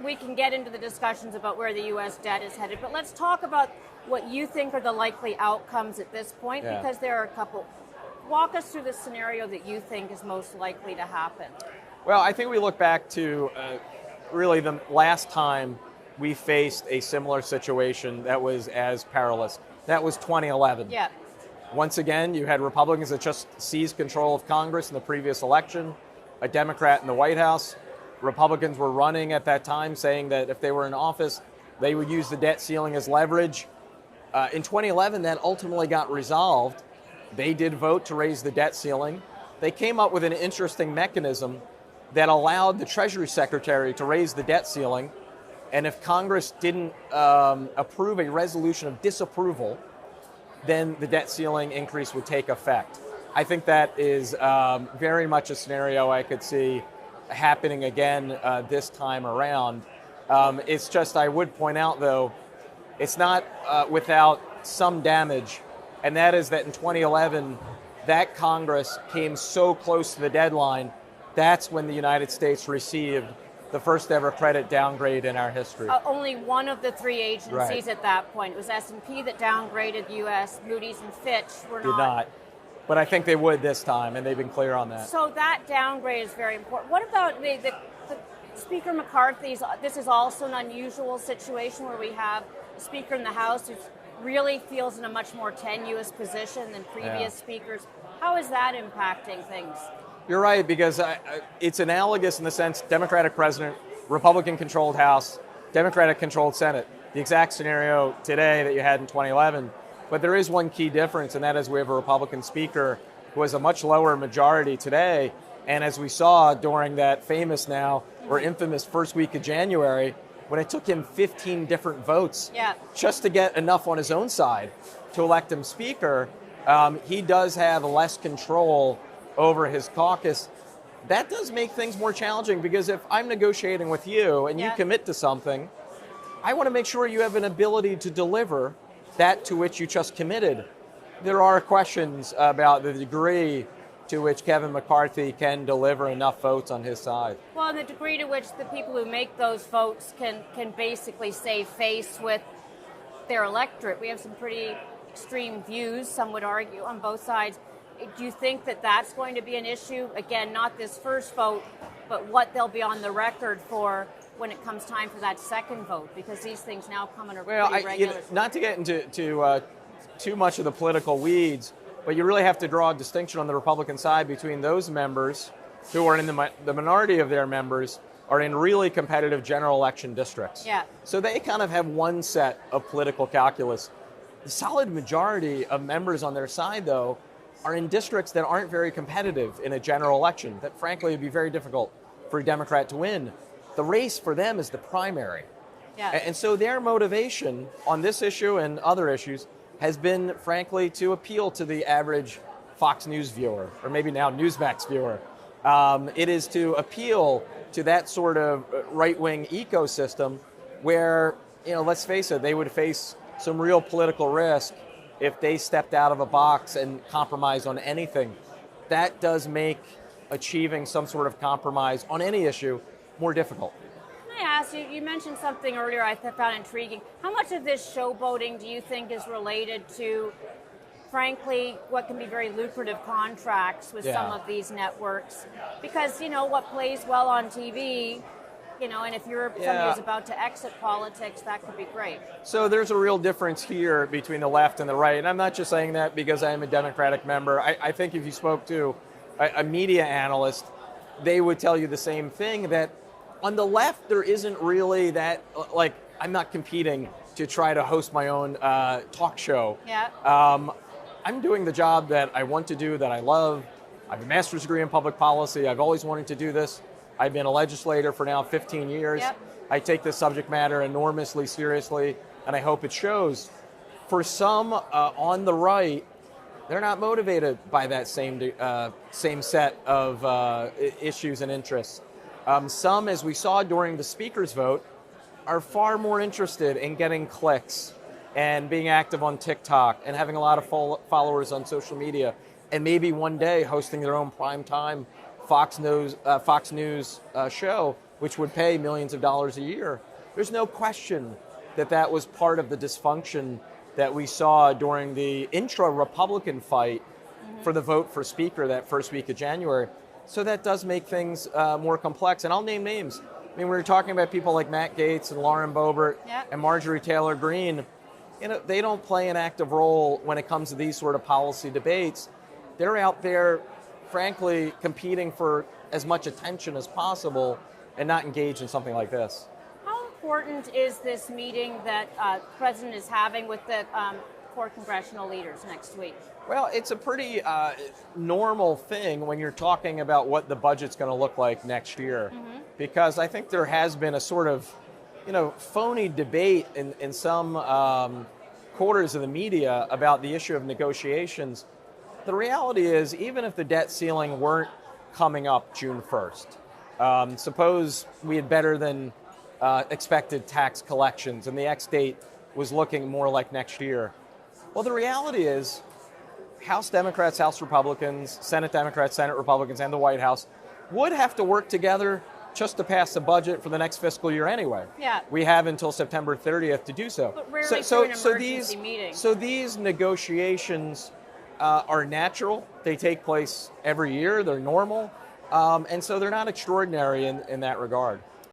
we can get into the discussions about where the U.S. debt is headed, but let's talk about what you think are the likely outcomes at this point, because there are a couple. Walk us through the scenario that you think is most likely to happen. Well, I think we look back to really the last time we faced a similar situation that was as perilous. That was 2011. Yeah. Once again, you had Republicans that just seized control of Congress in the previous election, a Democrat in the White House. Republicans were running at that time saying that if they were in office, they would use the debt ceiling as leverage. In 2011, that ultimately got resolved. They did vote to raise the debt ceiling. They came up with an interesting mechanism that allowed the Treasury Secretary to raise the debt ceiling, and if Congress didn't approve a resolution of disapproval, then the debt ceiling increase would take effect. I think that is very much a scenario I could see happening again this time around. It's just, I would point out though, it's not without some damage, and that is that in 2011, that Congress came so close to the deadline. That's when the United States received the first ever credit downgrade in our history. Only one of the three agencies at that point. It was S&P that downgraded the U.S. Moody's and Fitch were Did not. But I think they would this time, and they've been clear on that. So that downgrade is very important. What about the Speaker McCarthy's? This is also an unusual situation where we have a Speaker in the House who really feels in a much more tenuous position than previous speakers. How is that impacting things? You're right, because it's analogous in the sense Democratic president, Republican-controlled House, Democratic-controlled Senate. The exact scenario today that you had in 2011. But there is one key difference, and that is we have a Republican speaker who has a much lower majority today. And as we saw during that famous now, or infamous first week of January, when it took him 15 different votes just to get enough on his own side to elect him speaker, he does have less control over his caucus. That does make things more challenging, because if I'm negotiating with you and you commit to something, I want to make sure you have an ability to deliver that to which you just committed. There are questions about the degree to which Kevin McCarthy can deliver enough votes on his side. Well, and the degree to which the people who make those votes can basically save face with their electorate. We have some pretty extreme views, some would argue, on both sides. Do you think that that's going to be an issue? Again, not this first vote, but what they'll be on the record for when it comes time for that second vote, because these things now come in a pretty regular. Not to get into too much of the political weeds, but you really have to draw a distinction on the Republican side between those members who are in the minority of their members are in really competitive general election districts. Yeah. So they kind of have one set of political calculus. The solid majority of members on their side, though, are in districts that aren't very competitive in a general election, that frankly would be very difficult for a Democrat to win. The race for them is the primary. Yeah. And so their motivation on this issue and other issues has been, frankly, to appeal to the average Fox News viewer, or maybe now Newsmax viewer. It is to appeal to that sort of right-wing ecosystem where, let's face it, they would face some real political risk if they stepped out of a box and compromised on anything. That does make achieving some sort of compromise on any issue more difficult. Can I ask you, you mentioned something earlier I found intriguing. How much of this showboating do you think is related to, frankly, what can be very lucrative contracts with some of these networks? Because, what plays well on TV, and if you're somebody who's about to exit politics, that could be great. So there's a real difference here between the left and the right. And I'm not just saying that because I am a Democratic member. I think if you spoke to a media analyst, they would tell you the same thing, that on the left, there isn't really that, I'm not competing to try to host my own talk show. Yeah. I'm doing the job that I want to do, that I love. I have a master's degree in public policy. I've always wanted to do this. I've been a legislator for now 15 years. Yep. I take this subject matter enormously seriously, and I hope it shows. For some on the right, they're not motivated by that same set of issues and interests. Some, as we saw during the speaker's vote, are far more interested in getting clicks and being active on TikTok and having a lot of followers on social media, and maybe one day hosting their own primetime Fox News show which would pay millions of dollars a year. There's no question that that was part of the dysfunction that we saw during the intra-Republican fight for the vote for Speaker that first week of January. So that does make things more complex. And I'll name names. I mean, we were talking about people like Matt Gaetz and Lauren Boebert and Marjorie Taylor Greene. You know, they don't play an active role when it comes to these sort of policy debates. They're out there, frankly, competing for as much attention as possible and not engaged in something like this. How important is this meeting that the president is having with the core congressional leaders next week? Well, it's a pretty normal thing when you're talking about what the budget's going to look like next year, because I think there has been a sort of, phony debate in some quarters of the media about the issue of negotiations. The reality is, even if the debt ceiling weren't coming up June 1st, suppose we had better than expected tax collections and the X date was looking more like next year. Well, the reality is, House Democrats, House Republicans, Senate Democrats, Senate Republicans, and the White House would have to work together just to pass the budget for the next fiscal year anyway. Yeah. We have until September 30th to do so. But rarely through an emergency meeting. So these negotiations are natural. They take place every year. They're normal. And so they're not extraordinary in that regard.